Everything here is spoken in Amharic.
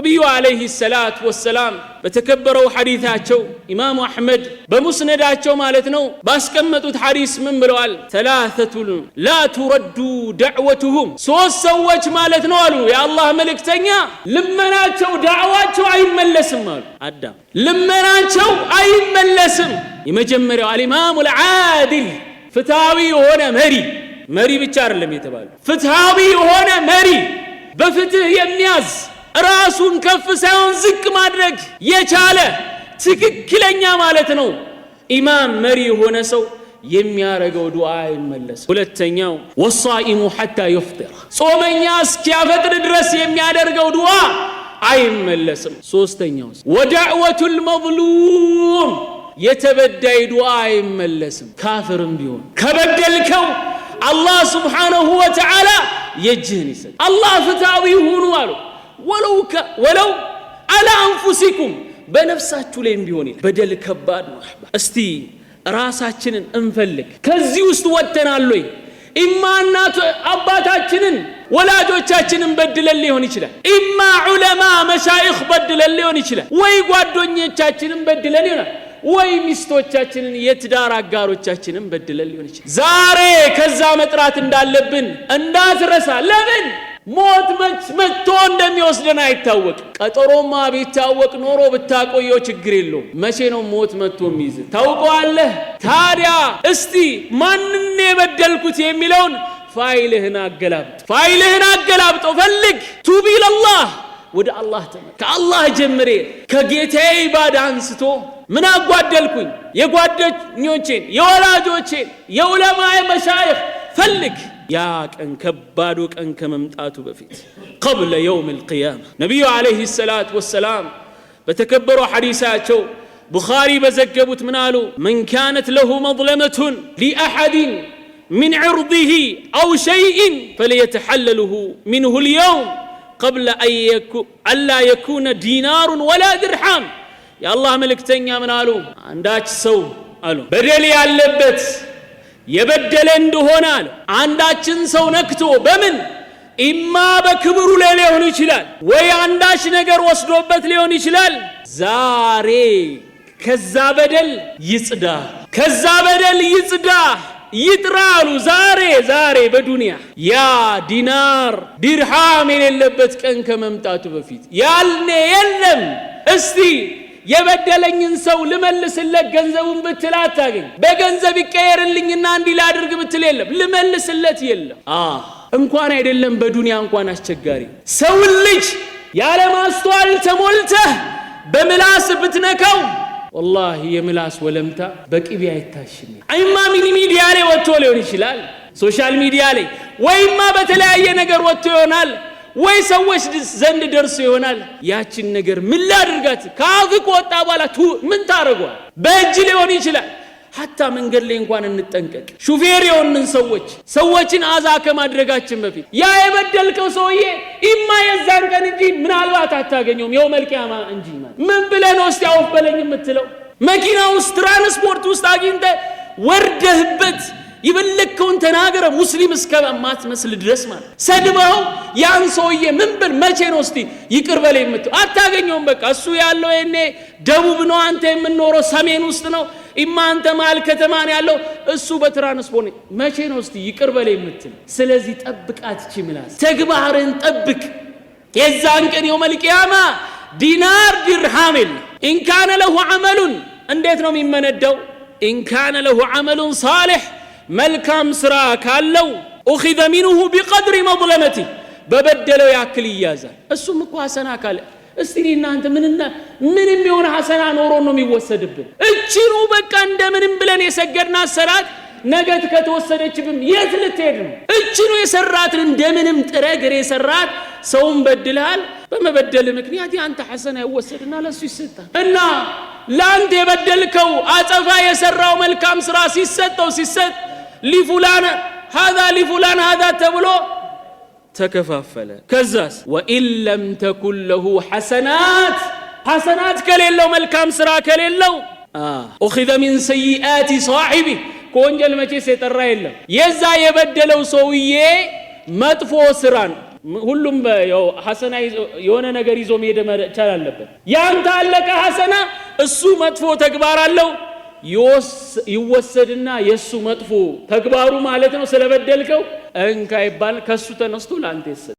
ነብዩ አለይሂ ሰላቱ ወሰላም በተከበረው ሐዲታቸው ኢማሙ አህመድ በሙስነዳቸው ማለት ነው ባስቀመጡት ሐዲስ ምን ብለዋል? ተላተቱን ላ ቱረዱ ደዕወቱሁም፣ ሶስት ሰዎች ማለት ነው አሉ የአላህ መልእክተኛ ልመናቸው ዳዕዋቸው አይመለስም አሉ። አዳም ልመናቸው አይመለስም። የመጀመሪያው አልኢማሙል ዓዲል፣ ፍትሃዊ የሆነ መሪ ብቻ አይደለም የተባለ ፍትሃዊ የሆነ መሪ፣ በፍትህ የሚያዝ ራሱን ከፍ ሳይሆን ዝቅ ማድረግ የቻለ ትክክለኛ ማለት ነው ኢማም መሪ የሆነ ሰው የሚያረገው ዱዓ አይመለስም። ሁለተኛው ወሳኢሙ ሐታ ይፍጥር፣ ጾመኛ እስኪያፈጥር ድረስ የሚያደርገው ዱዓ አይመለስም። ሶስተኛው ወደዕወቱል መዝሉም፣ የተበዳይ ዱዓ አይመለስም። ካፍርም ቢሆን ከበደልከው አላህ ሱብሓነሁ ወተዓላ የእጅህን ይሰጥ። አላህ ፍትሃዊ ሁኑ አሉ። ወለው አላ አንፉሲኩም፣ በነፍሳችሁ ላይም ቢሆን በደል ከባድ ነው። እስቲ ራሳችንን እንፈልግ። ከዚህ ውስጥ ወጥተናል ወይ? ኢማ እናት አባታችንን ወላጆቻችንን በድለን ሊሆን ይችላል። ኢማ ዑለማ መሻይኽ በድለን ሊሆን ይችላል። ወይ ጓደኞቻችንን በድለን ይሆናል። ወይ ሚስቶቻችንን የትዳር አጋሮቻችንን በድለን ሊሆን ይችላል። ዛሬ ከዛ መጥራት እንዳለብን እንዳትረሳ። ለምን ሞት መጥቶ እንደሚወስደን አይታወቅም። ቀጠሮማ ቢታወቅ ኖሮ ብታቆየው ችግር የለውም። መቼ ነው ሞት መጥቶ የሚይዝ ታውቀዋለህ? ታዲያ እስቲ ማንን የበደልኩት የሚለውን ፋይልህን አገላብጦ ፈልግ። ቱብ ኢለላህ፣ ወደ አላህ ተመለስ። ከአላህ ጀምሬ ከጌታዬ ኢባዳ አንስቶ ምን አጓደልኩኝ? የጓደኞቼን፣ የወላጆቼን፣ የዑለማዬ መሻይኽ ፈልግ። ያ ቀን ከባዱ ቀን ከመምጣቱ በፊት ቀብለ የውም ልቅያማ ነቢዩ ዓለይሂ ሰላቱ ወሰላም በተከበሩ ሐዲሳቸው ቡኻሪ በዘገቡት ምን አሉ? መን ካነት ለሁ መዝለመቱን ሊአሐድን ሚን ዕርዲሂ አው ሸይእን ፈለየተሐለልሁ ሚንሁ ልየውም ቀብለ አላ የኩነ ዲናሩን ወላ ድርሃም። የአላህ መልእክተኛ ምን አሉ? አንዳች ሰው አሉ በደል ያለበት የበደለ እንደሆነ አለ አንዳችን ሰው ነክቶ በምን ኢማ በክብሩ ላይ ሊሆን ይችላል፣ ወይ አንዳች ነገር ወስዶበት ሊሆን ይችላል። ዛሬ ከዛ በደል ይጽዳ ይጥራሉ። ዛሬ በዱንያ ያ ዲናር ዲርሃም የሌለበት ቀን ከመምጣቱ በፊት ያልኔ የለም። እስቲ የበደለኝን ሰው ልመልስለት ገንዘቡን ብትል አታገኝ። በገንዘብ ይቀየርልኝና እንዲህ ላድርግ ብትል የለም፣ ልመልስለት የለም። እንኳን አይደለም በዱንያ እንኳን አስቸጋሪ ሰው ልጅ ያለ ማስተዋል ተሞልተህ በምላስ ብትነካው ወላሂ የምላስ ወለምታ በቅቤ አይታሽም። አይማ ሚዲያ ላይ ወጥቶ ሊሆን ይችላል፣ ሶሻል ሚዲያ ላይ ወይማ በተለያየ ነገር ወጥቶ ይሆናል፣ ወይ ሰዎች ዘንድ ደርሶ ይሆናል። ያችን ነገር ምን ላድርጋት ካፍ ቆጣ በኋላ ምን ታረጋው? በእጅ ሊሆን ይችላል። ሐታ መንገድ ላይ እንኳን እንጠንቀቅ። ሹፌር የሆንን ሰዎችን አዛ ከማድረጋችን በፊት ያ የበደልከው ሰውዬ ኢማ የዛን ቀን እንጂ ምናልባት አታገኘውም የውመል ቂያማ እንጂ ምን ብለህ ነው እስቲ አውፍ በለኝ የምትለው? መኪና ውስጥ ትራንስፖርት ውስጥ አግኝተ ወርደህበት ይበልከውን ተናገረ ሙስሊም እስከማትመስል ድረስ ማለት ሰድበው ያን ሰውዬ ምን ብል መቼ ነው እስቲ ይቅር በለኝ የምትለው? አታገኘውም። በቃ እሱ ያለው እኔ ደቡብ ነው፣ አንተ የምንኖረው ሰሜን ውስጥ ነው፣ ኢማ አንተ መሀል ከተማ ነው ያለው፣ እሱ በትራንስፖርት መቼ ነው እስቲ ይቅር በለኝ የምትለው? ስለዚህ ጠብቃት ምላስ ተግባርን ጠብቅ። የዛን ቀን የውመል ቂያማ ዲናር ዲርሃም የለም። ኢንካነ ለሁ ዐመሉን እንዴት ነው የሚመነደው? ኢንካነ ለሁ ዐመሉን ሳሊሕ መልካም ስራ ካለው ኡኺዘ ሚንሁ ቢቀድሪ መዝለመቲ በበደለው ያክል ይያዛል። እሱም እኮ ሐሰና ካለ እስቲ እናንተ ምንም የሆነ ሐሰና ኖሮ ነው የሚወሰድብን? እቺኑ በቃ እንደምንም ብለን የሰገድናት ሰላት ነገት ከተወሰደችብን የት ልትሄድ ነው? እቺኑ የሰራትን እንደምንም ጥረ ግሬ የሰራት ሰውን በድልሃል። በመበደል ምክንያት ያንተ ሐሰና ይወሰድና ለሱ ይሰጣል። እና ላንተ የበደልከው አጸፋ የሰራው መልካም ስራ ሲሰጥ ሊፉላን هذا ተብሎ ተከፋፈለ። ከዛስ ወኢን ለም ተኩን ለሁ ሐሰናት ከሌለው መልካም ስራ ከሌለው أخذ من سيئات صاحبه ከወንጀል መቼስ የጠራ የለም። የዛ የበደለው ሰውዬ መጥፎ ስራን ሁሉም ያው ሐሰና የሆነ ነገር ይዞ መሄድ መቻል አለበት። ያንተ አለቀ ሐሰና እሱ መጥፎ ተግባር አለው ይወሰድና የሱ መጥፎ ተግባሩ ማለት ነው ስለበደልከው እንካ ይባል ከሱ ተነስቶ ላንተ ይሰጥ